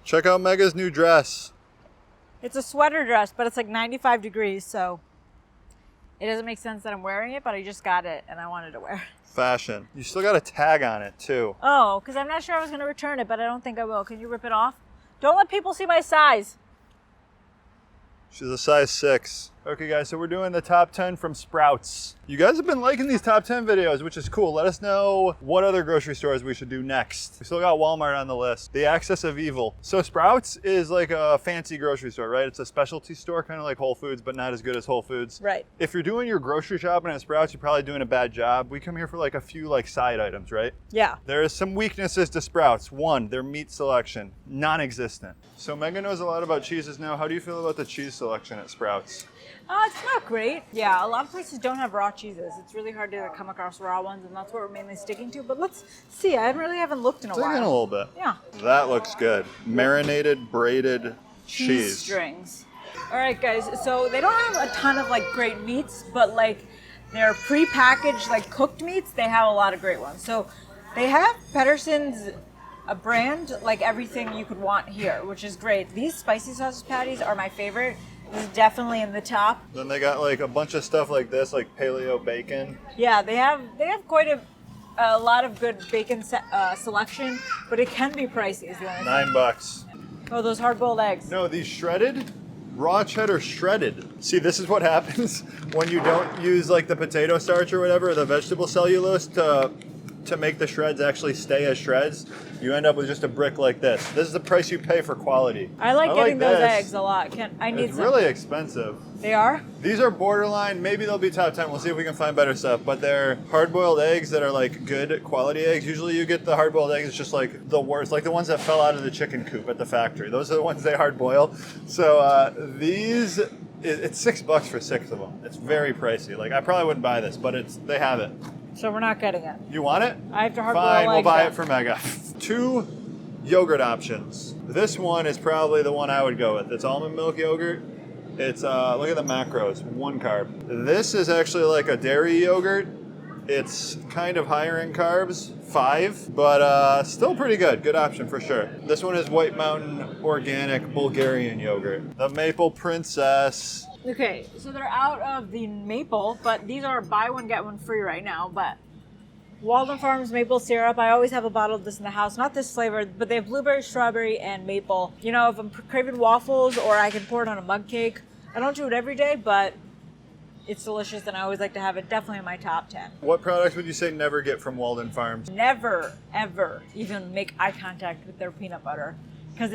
Check out Mega's new dress. It's a sweater dress, but it's like 95 degrees, so it doesn't make sense that I'm wearing it, but I just got it and I wanted to wear it. Fashion. You still got a tag on it too. Oh, because I'm not sure I was going to return it, but I don't think I will. Can you rip it off? Don't let people see my size. She's a size 6. Okay guys, so we're doing the top 10 from Sprouts. You guys have been liking these top 10 videos, which is cool. Let us know what other grocery stores we should do next. We still got Walmart on the list. The axis of evil. So Sprouts is like a fancy grocery store, right? It's a specialty store, kind of like Whole Foods, but not as good as Whole Foods. Right. If you're doing your grocery shopping at Sprouts, you're probably doing a bad job. We come here for like a few like side items, right? Yeah. There is some weaknesses to Sprouts. One, their meat selection, non-existent. So Megan knows a lot about cheeses now. How do you feel about the cheese selection at Sprouts? It's not great. Yeah, a lot of places don't have raw cheeses. It's really hard to come across raw ones, and that's what we're mainly sticking to. But let's see. I really haven't looked in a Dig in while. a little bit. Yeah. That looks good. Marinated, braided cheese. Strings. All right, guys. So they don't have a ton of like great meats, but like their pre-packaged like cooked meats, they have a lot of great ones. So they have Pedersen's, a brand like everything you could want here, which is great. These spicy sausage patties are my favorite. This is definitely in the top. Then they got like a bunch of stuff like this, like paleo bacon. Yeah, they have quite a lot of good bacon selection, but it can be pricey. Is the only thing. $9. Oh, those hard-boiled eggs. No, these shredded, raw cheddar shredded. See, this is what happens when you don't use like the potato starch or whatever, or the vegetable cellulose to make the shreds actually stay as shreds. You end up with just a brick like this. This is the price you pay for quality. I like getting those this. eggs a lot. I need It's some. really expensive. They are? These are borderline. Maybe they'll be top 10. We'll see if we can find better stuff. But they're hard-boiled eggs that are like good quality eggs. Usually you get the hard-boiled eggs, it's just like the worst, like the ones that fell out of the chicken coop at the factory. Those are the ones they hard-boil. So these, it's $6 for 6 of them. It's very pricey. Like I probably wouldn't buy this, but they have it. So we're not getting it. You want it? I have to hard-boil Fine, we'll eggs buy then. it for Mega. 2 yogurt options. This one is probably the one I would go with. It's almond milk yogurt. It's, look at the macros, 1 carb. This is actually like a dairy yogurt. It's kind of higher in carbs, 5, but still pretty good. Good option for sure. This one is White Mountain Organic Bulgarian yogurt. The Maple Princess. Okay, so they're out of the maple, but these are buy one, get one free right now. But Walden Farms maple syrup, I always have a bottle of this in the house. Not this flavor, but they have blueberry, strawberry, and maple. You know, if I'm craving waffles or I can pour it on a mug cake. I don't do it every day, but it's delicious and I always like to have it. Definitely in my top 10. What products would you say never get from Walden Farms? Never, ever even make eye contact with their peanut butter because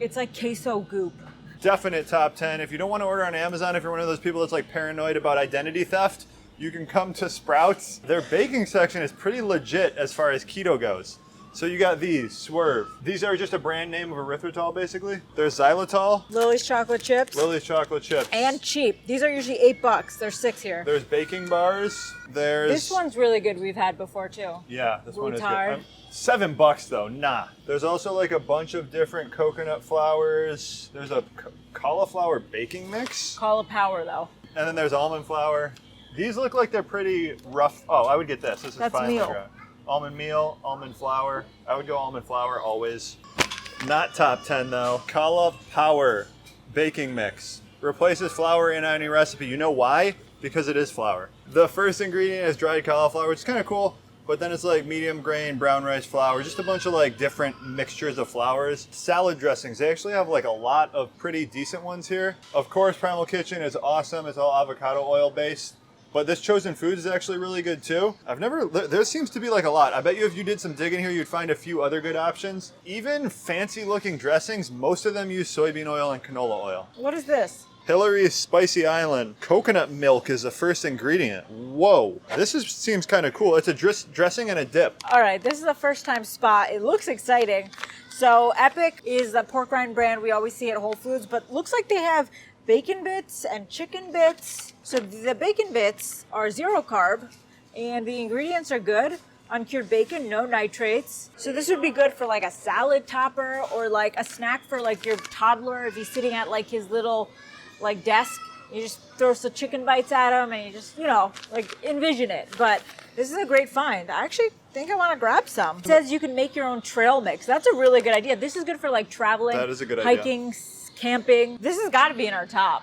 it's like queso goop. Definite top 10. If you don't want to order on Amazon, if you're one of those people that's like paranoid about identity theft, you can come to Sprouts. Their baking section is pretty legit as far as keto goes. So you got these, Swerve. These are just a brand name of erythritol, basically. There's xylitol. Lily's chocolate chips. Lily's chocolate chips. And cheap. These are usually $8. There's 6 here. There's baking bars. There's... This one's really good. We've had before too. Yeah, this one is Tired. good. $7 though, nah. There's also like a bunch of different coconut flours. There's a cauliflower baking mix. Cauliflower though. And then there's almond flour. These look like they're pretty rough. Oh, I would get this. This is That's finely meal. ground. Almond meal, almond flour. I would go almond flour always. Not top 10 though. Cauliflower baking mix. Replaces flour in any recipe. You know why? Because it is flour. The first ingredient is dried cauliflower, which is kind of cool. But then it's like medium grain, brown rice flour, just a bunch of like different mixtures of flours. Salad dressings, they actually have like a lot of pretty decent ones here. Of course, Primal Kitchen is awesome. It's all avocado oil based. But this Chosen Foods is actually really good too. There seems to be like a lot. I bet you if you did some digging here, you'd find a few other good options. Even fancy looking dressings, most of them use soybean oil and canola oil. What is this? Hillary's Spicy Island. Coconut milk is the first ingredient. Whoa. Seems kind of cool. It's a dressing and a dip. All right, this is a first time spot. It looks exciting. So Epic is the pork rind brand we always see at Whole Foods, but looks like they have bacon bits and chicken bits. So the bacon bits are 0 carb and the ingredients are good. Uncured bacon, no nitrates. So this would be good for like a salad topper or like a snack for like your toddler if he's sitting at like his little like desk You just throw some chicken bites at them and you just, like envision it. But this is a great find. I actually think I want to grab some. It says you can make your own trail mix. That's a really good idea. This is good for like traveling, that is a good idea. hiking, camping. This has got to be in our top.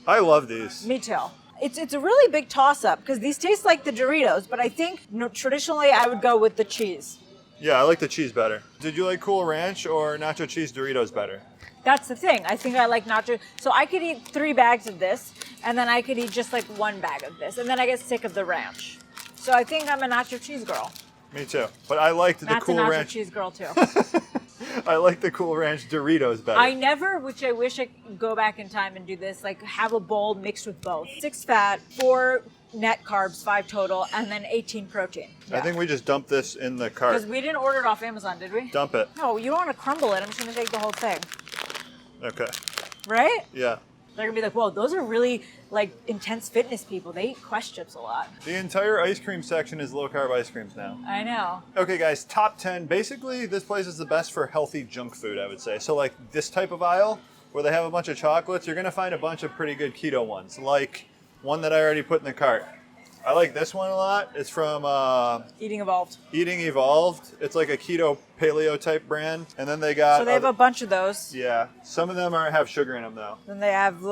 I love these. Me too. It's a really big toss-up because these taste like the Doritos, but I think traditionally I would go with the cheese. Yeah, I like the cheese better. Did you like Cool Ranch or nacho cheese Doritos better? That's the thing. I think I like nacho. So I could eat 3 bags of this, and then I could eat just like 1 bag of this, and then I get sick of the ranch. So I think I'm a nacho cheese girl. Me too. But I liked the Matt's Cool a nacho Ranch. cheese girl too. I like the Cool Ranch Doritos better. I never, which I wish I could go back in time and do this, like have a bowl mixed with both. 6 fat, 4 net carbs, 5 total, and then 18 protein. I think we just dumped this in the cart. Because we didn't order it off Amazon, did we? Dump it. No, you don't want to crumble it. I'm just going to take the whole thing. Okay. Right? Yeah. They're going to be like, whoa, those are really like intense fitness people. They eat Quest chips a lot. The entire ice cream section is low-carb ice creams now. I know. Okay, guys, top 10. Basically, this place is the best for healthy junk food, I would say. So, like, this type of aisle, where they have a bunch of chocolates, you're going to find a bunch of pretty good keto ones. Like one that I already put in the cart. I like this one a lot. It's from Eating Evolved. Eating Evolved. It's like a keto paleo type brand. And then they got... So they have a bunch of those. Yeah. Some of them have sugar in them, though. Then they have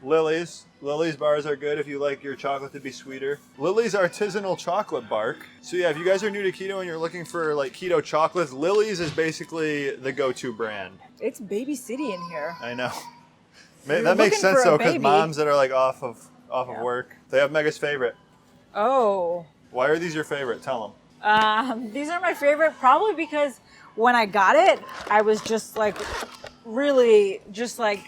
Lily's. Lily's bars are good if you like your chocolate to be sweeter. Lily's Artisanal Chocolate Bark. So yeah, if you guys are new to keto and you're looking for like keto chocolates, Lily's is basically the go-to brand. It's Baby City in here. I know. You're That makes looking sense for a though, because baby. moms that are like off of work, they have Mega's favorite. Oh. Why are these your favorite? Tell them. These are my favorite probably because when I got it, I was just like really just like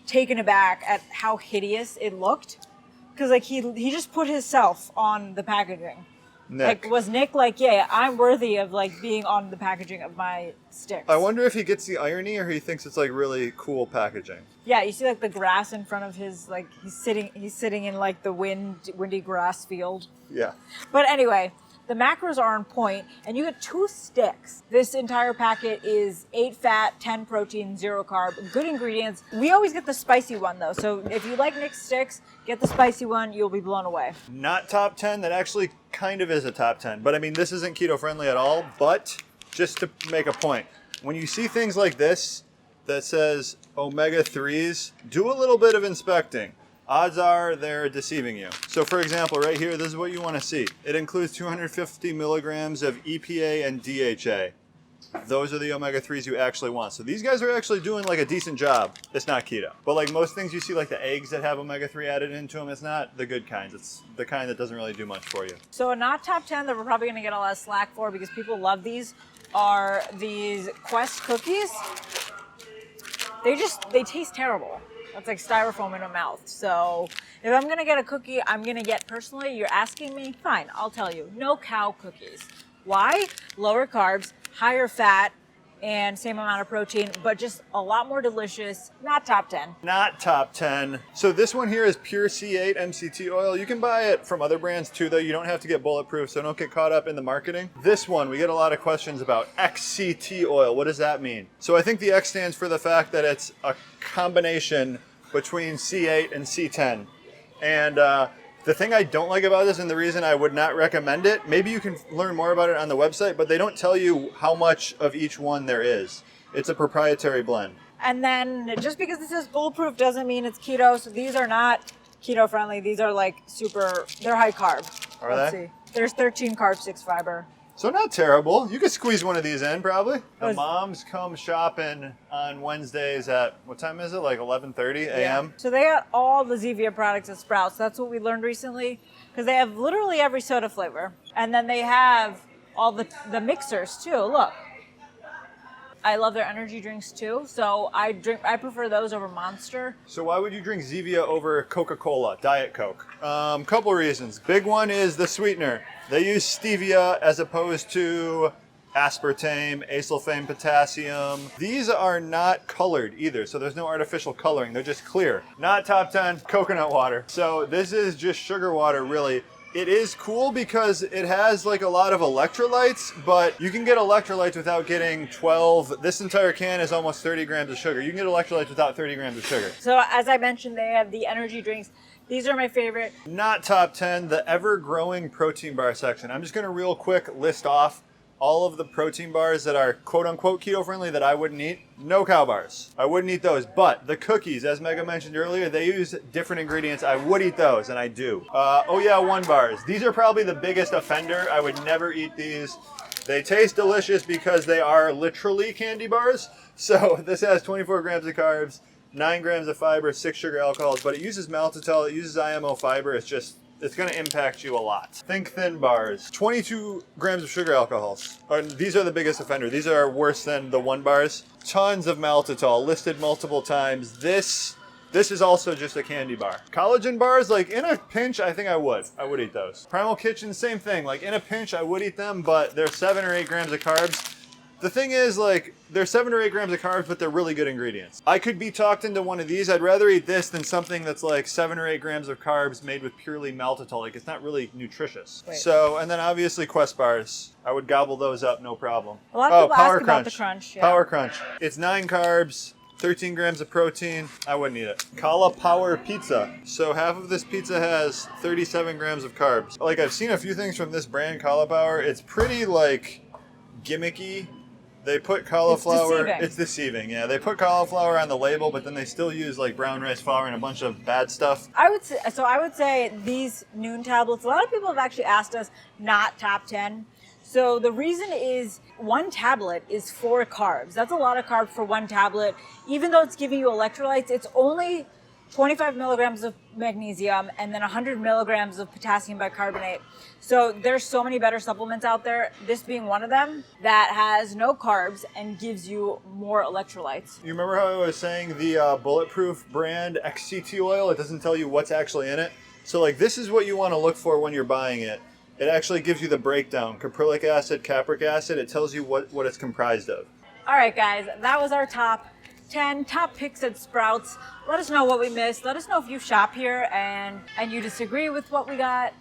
taken aback at how hideous it looked. Because like he just put himself on the packaging. Nick. Like was Nick like, yeah, I'm worthy of like being on the packaging of my sticks. I wonder if he gets the irony or he thinks it's like really cool packaging. Yeah, you see like the grass in front of his like he's sitting in like the windy grass field. Yeah. But anyway, the macros are on point, and you get 2 sticks. This entire packet is 8 fat, 10 protein, 0 carb, good ingredients. We always get the spicy one though, so if you like Nick's sticks, get the spicy one, you'll be blown away. Not top 10, that actually kind of is a top 10. But I mean, this isn't keto friendly at all, but just to make a point, when you see things like this that says omega-3s, do a little bit of inspecting. Odds are they're deceiving you. So for example, right here, this is what you want to see. It includes 250 milligrams of EPA and DHA. Those are the omega-3s you actually want. So these guys are actually doing like a decent job. It's not keto. But like most things you see, like the eggs that have omega-3 added into them, it's not the good kinds. It's the kind that doesn't really do much for you. So a not top 10 that we're probably gonna get a lot of slack for because people love these are these Quest cookies. They taste terrible. It's like styrofoam in a mouth. So if I'm gonna get a cookie, I'm gonna get personally, you're asking me, fine, I'll tell you, no cow cookies. Why? Lower carbs, higher fat, and same amount of protein, but just a lot more delicious. Not top 10. Not top 10. So this one here is pure C8 Mct oil. You can buy it from other brands too, though. You don't have to get bulletproof, so don't get caught up in the marketing. This one, we get a lot of questions about XCT oil. What does that mean? So I think the X stands for the fact that it's a combination between C8 and C10. And the thing I don't like about this, and the reason I would not recommend it, maybe you can learn more about it on the website, but they don't tell you how much of each one there is. It's a proprietary blend. And then just because this is bulletproof doesn't mean it's keto. So these are not keto friendly. These are like they're high carb. Are Let's they? see. There's 13 carbs, 6 fiber. So not terrible. You could squeeze one of these in, probably. The Was- moms come shopping on Wednesdays at, what time is it? Like 11:30 a.m.? So they got all the Zevia products at Sprouts. That's what we learned recently because they have literally every soda flavor. And then they have all the mixers too. Look. I love their energy drinks too. So I prefer those over Monster. So why would you drink Zevia over Coca-Cola, Diet Coke? Couple reasons. Big one is the sweetener. They use stevia as opposed to aspartame, acyl potassium. These are not colored either, so there's no artificial coloring. They're just clear. Not top 10, coconut water. So this is just sugar water, really. It is cool because it has like a lot of electrolytes, but you can get electrolytes without getting 12. This entire can is almost 30 grams of sugar. You can get electrolytes without 30 grams of sugar. So as I mentioned, they have the energy drinks. These are my favorite. Not top 10, the ever-growing protein bar section. I'm just going to real quick list off all of the protein bars that are quote-unquote keto-friendly that I wouldn't eat. No cow bars. I wouldn't eat those. But the cookies, as Mega mentioned earlier, they use different ingredients. I would eat those, and I do. Oh Yeah One bars. These are probably the biggest offender. I would never eat these. They taste delicious because they are literally candy bars. So this has 24 grams of carbs, 9 grams of fiber, 6 sugar alcohols, but it uses maltitol, it uses IMO fiber. It's going to impact you a lot. Think Thin bars, 22 grams of sugar alcohols. These are the biggest offender. These are worse than the One bars. Tons of maltitol, listed multiple times. This is also just a candy bar. Collagen bars, like in a pinch, I think I would eat those. Primal Kitchen, same thing. Like in a pinch, I would eat them, but they're 7 or 8 grams of carbs. The thing is, like, they're 7 or 8 grams of carbs, but they're really good ingredients. I could be talked into one of these. I'd rather eat this than something that's like 7 or 8 grams of carbs made with purely maltitol. Like, it's not really nutritious. Wait. So, and then obviously Quest bars. I would gobble those up, no problem. A lot of people ask about the crunch. Yeah. Power Crunch. It's 9 carbs, 13 grams of protein. I wouldn't eat it. Kala Power Pizza. So half of this pizza has 37 grams of carbs. Like, I've seen a few things from this brand, Kala Power. It's pretty, like, gimmicky. They put cauliflower. It's deceiving, yeah. They put cauliflower on the label, but then they still use like brown rice flour and a bunch of bad stuff. I would say these Noon tablets, a lot of people have actually asked us not top 10. So the reason is 1 tablet is 4 carbs. That's a lot of carbs for 1 tablet. Even though it's giving you electrolytes, it's only 25 milligrams of magnesium and then 100 milligrams of potassium bicarbonate. So there's so many better supplements out there, this being one of them, that has no carbs and gives you more electrolytes. You remember how I was saying the Bulletproof brand XCT oil, it doesn't tell you what's actually in it? So like this is what you want to look for when you're buying it. It actually gives you the breakdown. Caprylic acid, capric acid, it tells you what it's comprised of. All right, guys, that was our top 10 top picks at Sprouts. Let us know what we missed. Let us know if you shop here and you disagree with what we got.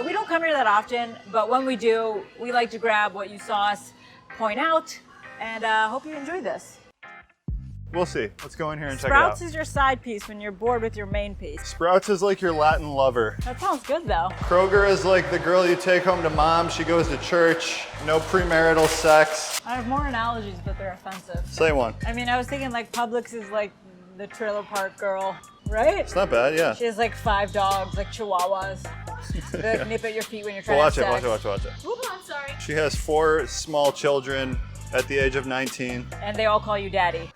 We don't come here that often, but when we do, we like to grab what you saw us point out, and hope you enjoy this. We'll see. Let's go in here and check it out. Sprouts is your side piece when you're bored with your main piece. Sprouts is like your Latin lover. That sounds good, though. Kroger is like the girl you take home to mom. She goes to church. No premarital sex. I have more analogies, but they're offensive. Say one. I mean, I was thinking like Publix is like the trailer park girl, right? It's not bad, yeah. She has like 5 dogs, like chihuahuas. They like, nip at your feet when you're trying well, to have sex. Watch it. Oops, I'm sorry. She has 4 small children at the age of 19. And they all call you daddy.